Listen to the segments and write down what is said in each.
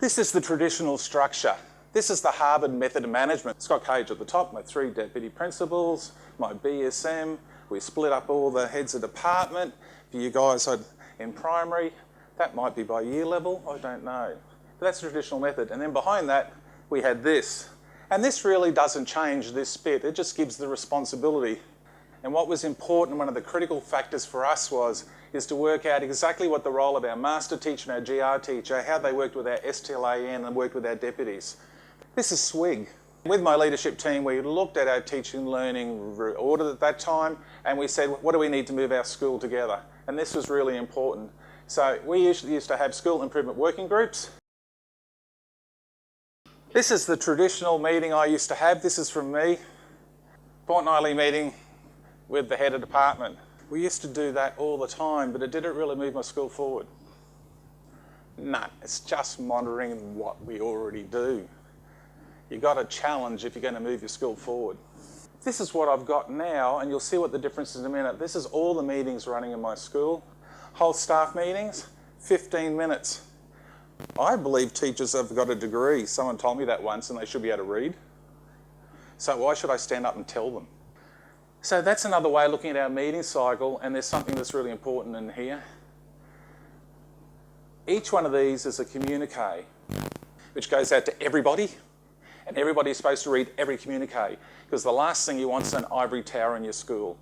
This is the traditional structure. This is the Harvard method of management. Scott Cage at the top, my 3 deputy principals, my BSM. We split up all the heads of department. For you guys in primary, that might be by year level, I don't know. But that's the traditional method. And then behind that, we had this. And this really doesn't change this bit. It just gives the responsibility. And what was important, one of the critical factors for us is to work out exactly what the role of our master teacher and our GR teacher, how they worked with our STLAN and worked with our deputies. This is SWIG. With my leadership team, we looked at our teaching and learning audit at that time, and we said, what do we need to move our school together? And this was really important. So we usually used to have school improvement working groups. This is the traditional meeting I used to have. This is from me. Fortnightly meeting with the head of department. We used to do that all the time, but it didn't really move my school forward. No, it's just monitoring what we already do. You've got to challenge if you're going to move your school forward. This is what I've got now, and you'll see what the difference is in a minute. This is all the meetings running in my school. Whole staff meetings, 15 minutes. I believe teachers have got a degree. Someone told me that once, and they should be able to read. So why should I stand up and tell them? So that's another way of looking at our meeting cycle, and there's something that's really important in here. Each one of these is a communique, which goes out to everybody, and everybody is supposed to read every communique, because the last thing you want is an ivory tower in your school.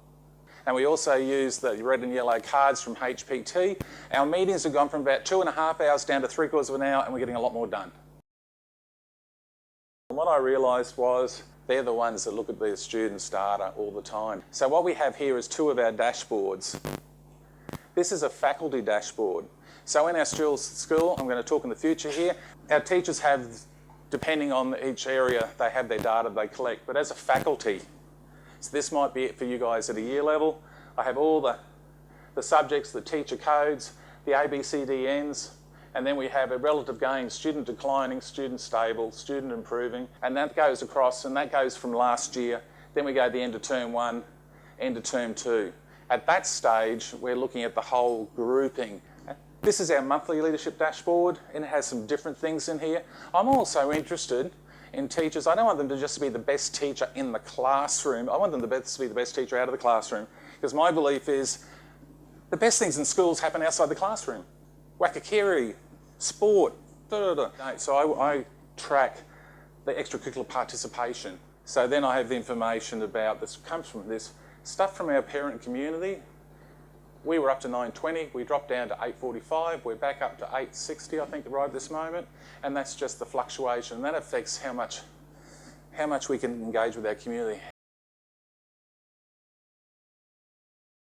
And we also use the red and yellow cards from HPT. Our meetings have gone from about 2.5 hours down to 3/4 of an hour, and we're getting a lot more done. And what I realised was they're the ones that look at their students' data all the time. So what we have here is 2 of our dashboards. This is a faculty dashboard. So in our school, I'm going to talk in the future here, our teachers have, depending on each area, they have their data they collect. But as a faculty, so this might be it for you guys at a year level, I have all the subjects, the teacher codes, the ABCDNs, and then we have a relative gain, student declining, student stable, student improving, and that goes across, and that goes from last year. Then we go to the end of term 1, end of term 2. At that stage, we're looking at the whole grouping. This is our monthly leadership dashboard, and it has some different things in here. I'm also interested in teachers. I don't want them to just be the best teacher in the classroom. I want them to be the best teacher out of the classroom, because my belief is the best things in schools happen outside the classroom. Wakakiri, sport, So I track the extracurricular participation. So then I have the information about, this comes from this stuff from our parent community. We were up to 920, we dropped down to 845, we're back up to 860, I think, right at this moment, and that's just the fluctuation. That affects how much we can engage with our community.